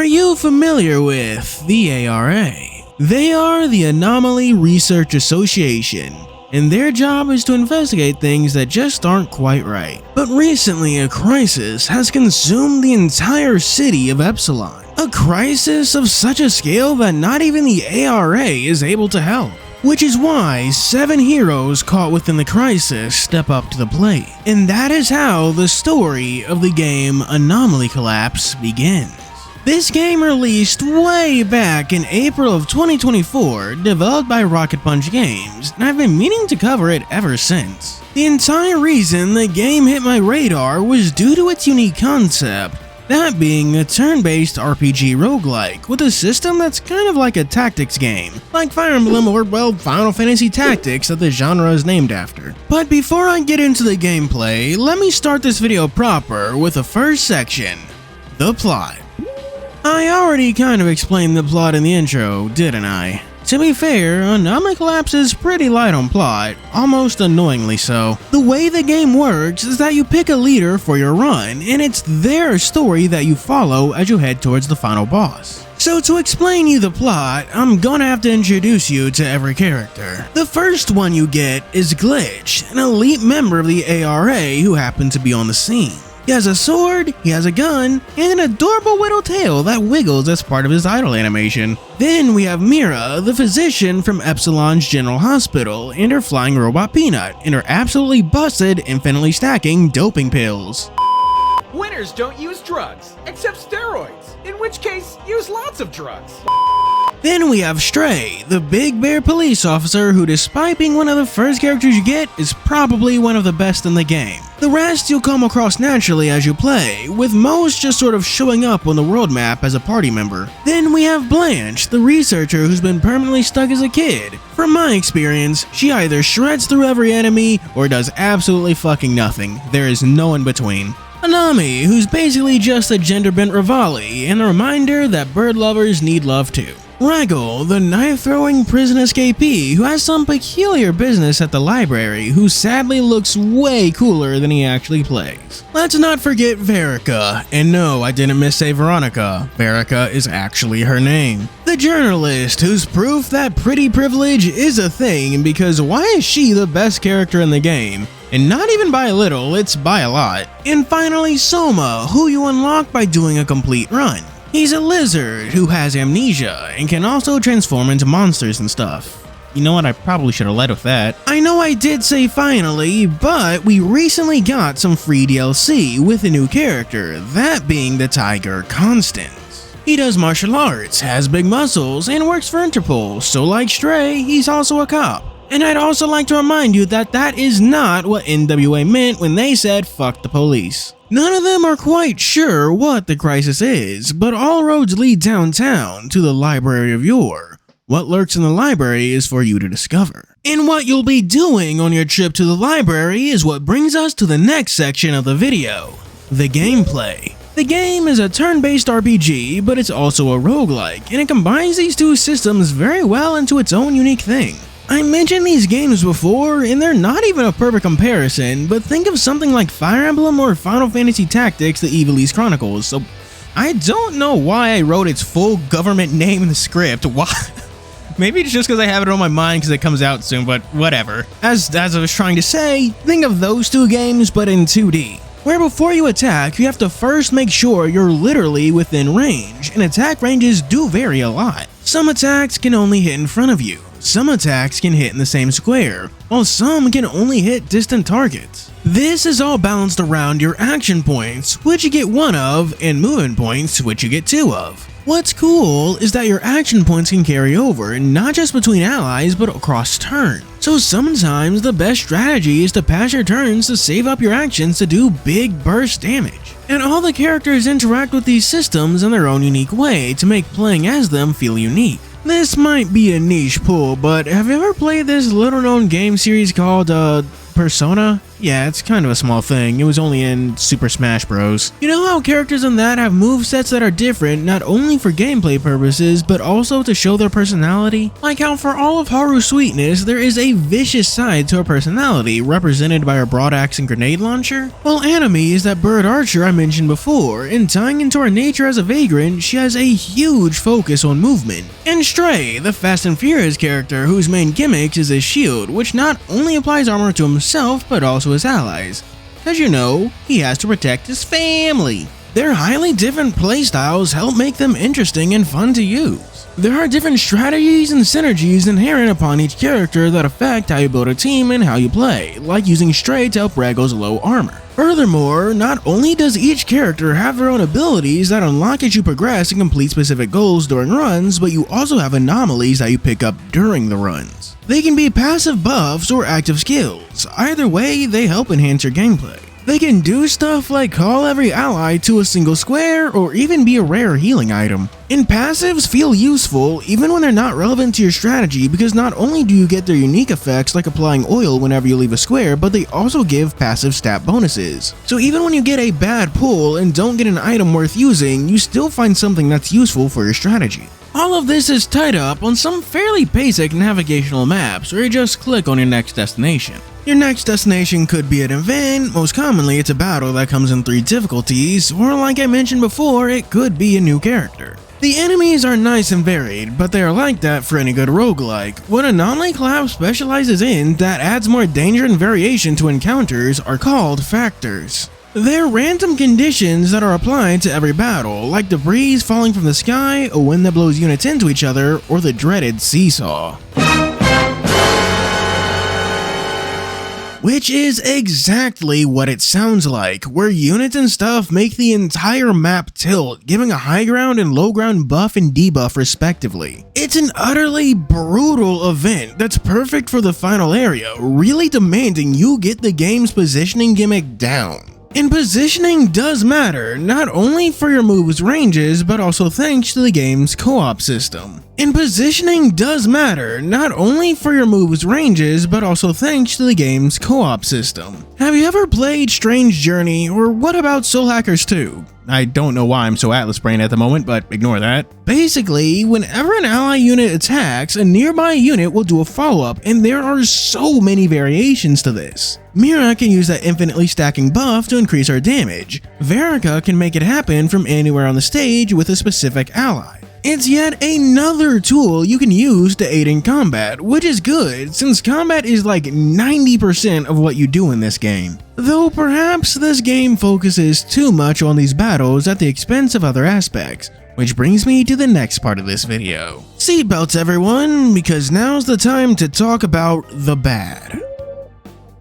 you familiar with the ARA? They are the Anomaly Research Association, and their job is to investigate things that just aren't quite right. But recently, a crisis has consumed the entire city of Epsilon. A crisis of such a scale that not even the ARA is able to help. Which is why 7 heroes caught within the crisis step up to the plate. And that is how the story of the game Anomaly Collapse begins. This game released way back in April of 2024, developed by Rocket Punch Games, and I've been meaning to cover it ever since. The entire reason the game hit my radar was due to its unique concept, that being a turn-based RPG roguelike with a system that's kind of like a tactics game, like Fire Emblem or, well, Final Fantasy Tactics that the genre is named after. But before I get into the gameplay, let me start this video proper with the first section, the plot. I already kind of explained the plot in the intro, didn't I? To be fair, Anomaly Collapse is pretty light on plot, almost annoyingly so. The way the game works is that you pick a leader for your run, and it's their story that you follow as you head towards the final boss. So to explain you the plot, I'm gonna have to introduce you to every character. The first one you get is Glitch, an elite member of the ARA who happened to be on the scene. He has a sword, he has a gun, and an adorable little tail that wiggles as part of his idle animation. Then we have Mira, the physician from Epsilon's General Hospital, and her flying robot Peanut, and her absolutely busted, infinitely stacking doping pills. Winners don't use drugs, except steroids, in which case, use lots of drugs. Then we have Stray, the big bear police officer who, despite being one of the first characters you get, is probably one of the best in the game. The rest you'll come across naturally as you play, with most just sort of showing up on the world map as a party member. Then we have Blanche, the researcher who's been permanently stuck as a kid. From my experience, she either shreds through every enemy or does absolutely fucking nothing. There is no in between. Anami, who's basically just a gender-bent Rivali, and a reminder that bird lovers need love too. Raggle, the knife-throwing prison escapee who has some peculiar business at the library, who sadly looks way cooler than he actually plays. Let's not forget Verica, and no, I didn't missay Veronica. Verica is actually her name. The journalist, who's proof that pretty privilege is a thing, because why is she the best character in the game? And not even by a little, it's by a lot. And finally Soma, who you unlock by doing a complete run. He's a lizard who has amnesia and can also transform into monsters and stuff. You know what, I probably should have led with that. I know I did say finally, but we recently got some free DLC with a new character, that being the Tiger Constance. He does martial arts, has big muscles, and works for Interpol, so like Stray, he's also a cop. And I'd also like to remind you that that is not what NWA meant when they said fuck the police. None of them are quite sure what the crisis is, but all roads lead downtown to the Library of Yore. What lurks in the library is for you to discover. And what you'll be doing on your trip to the library is what brings us to the next section of the video, the gameplay. The game is a turn-based RPG, but it's also a roguelike, and it combines these two systems very well into its own unique thing. I mentioned these games before, and they're not even a perfect comparison, but think of something like Fire Emblem or Final Fantasy Tactics: The Ivalice Chronicles. So I don't know why I wrote its full government name in the script. Why? Maybe it's just because I have it on my mind because it comes out soon, but whatever. As I was trying to say, think of those two games but in 2D. Where before you attack, you have to first make sure you're literally within range, and attack ranges do vary a lot. Some attacks can only hit in front of you. Some attacks can hit in the same square, while some can only hit distant targets. This is all balanced around your action points, which you get 1 of, and movement points, which you get 2 of. What's cool is that your action points can carry over, not just between allies, but across turns. So sometimes the best strategy is to pass your turns to save up your actions to do big burst damage. And all the characters interact with these systems in their own unique way to make playing as them feel unique. This might be a niche pull, but have you ever played this little known game series called Persona? Yeah, it's kind of a small thing. It was only in Super Smash Bros. You know how characters in that have movesets that are different not only for gameplay purposes, but also to show their personality? Like how for all of Haru's sweetness, there is a vicious side to her personality, represented by her broad axe and grenade launcher? Well, Anomaly is that bird archer I mentioned before, and tying into her nature as a vagrant, she has a huge focus on movement. And Stray, the Fast and Furious character whose main gimmick is his shield, which not only applies armor to himself, but also his allies. Cause you know, he has to protect his family. Their highly different playstyles help make them interesting and fun to use. There are different strategies and synergies inherent upon each character that affect how you build a team and how you play, like using Stray to help Rago's low armor. Furthermore, not only does each character have their own abilities that unlock as you progress and complete specific goals during runs, but you also have anomalies that you pick up during the runs. They can be passive buffs or active skills. Either way, they help enhance your gameplay. They can do stuff like call every ally to a single square or even be a rare healing item. And passives feel useful even when they're not relevant to your strategy, because not only do you get their unique effects like applying oil whenever you leave a square, but they also give passive stat bonuses. So even when you get a bad pull and don't get an item worth using, you still find something that's useful for your strategy. All of this is tied up on some fairly basic navigational maps where you just click on your next destination. Your next destination could be an event, most commonly it's a battle that comes in 3 difficulties, or like I mentioned before, it could be a new character. The enemies are nice and varied, but they are like that for any good roguelike. What Anomaly Collapse specializes in that adds more danger and variation to encounters are called factors. They're random conditions that are applied to every battle, like debris falling from the sky, a wind that blows units into each other, or the dreaded seesaw. Which is exactly what it sounds like, where units and stuff make the entire map tilt, giving a high ground and low ground buff and debuff respectively. It's an utterly brutal event that's perfect for the final area, really demanding you get the game's positioning gimmick down. And positioning does matter, not only for your moves' ranges, but also thanks to the game's co-op system. And positioning does matter, not only for your moves' ranges, but also thanks to the game's co-op system. Have you ever played Strange Journey, or what about Soul Hackers 2? I don't know why I'm so Atlas brain at the moment, but ignore that. Basically, whenever an ally unit attacks, a nearby unit will do a follow-up, and there are so many variations to this. Mira can use that infinitely stacking buff to increase her damage. Verica can make it happen from anywhere on the stage with a specific ally. It's yet another tool you can use to aid in combat, which is good since combat is like 90% of what you do in this game. Though perhaps this game focuses too much on these battles at the expense of other aspects, which brings me to the next part of this video. Seatbelts everyone, because now's the time to talk about the bad.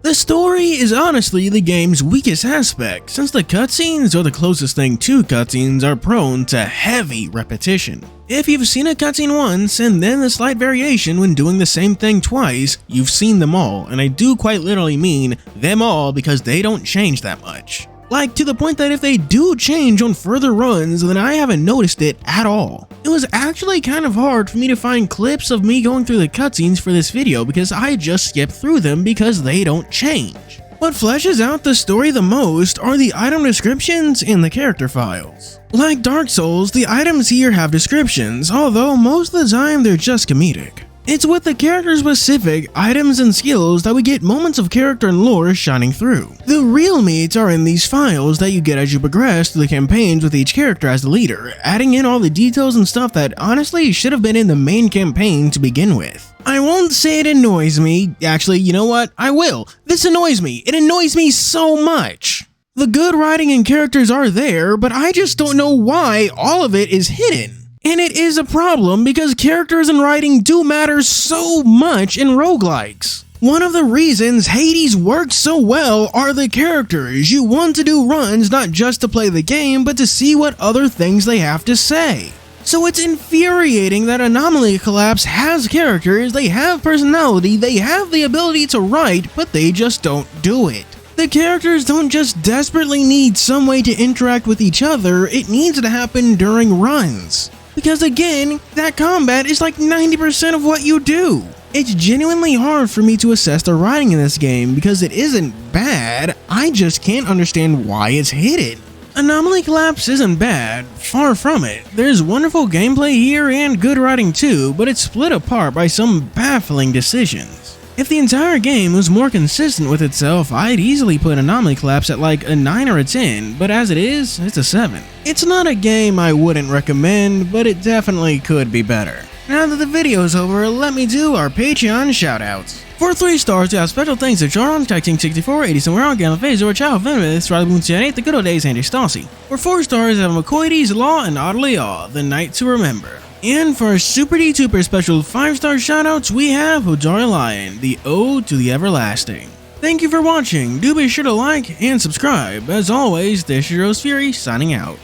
The story is honestly the game's weakest aspect, since the cutscenes, or the closest thing to cutscenes, are prone to heavy repetition. If you've seen a cutscene once, and then a slight variation when doing the same thing twice, you've seen them all, and I do quite literally mean them all because they don't change that much. Like, to the point that if they do change on further runs, then I haven't noticed it at all. It was actually kind of hard for me to find clips of me going through the cutscenes for this video because I just skipped through them because they don't change. What fleshes out the story the most are the item descriptions and the character files. Like Dark Souls, the items here have descriptions, although most of the time they're just comedic. It's with the character-specific items and skills that we get moments of character and lore shining through. The real meats are in these files that you get as you progress through the campaigns with each character as the leader, adding in all the details and stuff that honestly should have been in the main campaign to begin with. I won't say it annoys me, actually, you know what? I will. This annoys me. It annoys me so much. The good writing and characters are there, but I just don't know why all of it is hidden. And it is a problem because characters and writing do matter so much in roguelikes. One of the reasons Hades works so well are the characters. You want to do runs not just to play the game, but to see what other things they have to say. So it's infuriating that Anomaly Collapse has characters, they have personality, they have the ability to write, but they just don't do it. The characters don't just desperately need some way to interact with each other, it needs to happen during runs. Because again, that combat is like 90% of what you do. It's genuinely hard for me to assess the writing in this game because it isn't bad, I just can't understand why it's hidden. Anomaly Collapse isn't bad, far from it. There's wonderful gameplay here and good writing too, but it's split apart by some baffling decisions. If the entire game was more consistent with itself, I'd easily put Anomaly Collapse at like a 9 or a 10, but as it is, it's a 7. It's not a game I wouldn't recommend, but it definitely could be better. Now that the video's over, let me do our Patreon shoutouts. For 3 stars, we have special thanks to Charles, Texting 64, 80 somewhere on Galen Phaser, Chow Venomous, Riley Boon 8, The Good Old Days, Andy Stassi. For 4 stars, we have McCoy's Law and Oddly Awe, The Night to Remember. And for our Super D-Tuber special 5-star shoutouts, we have Hodari Lion, The Ode to the Everlasting. Thank you for watching, do be sure to like and subscribe. As always, this is your host Furry, signing out.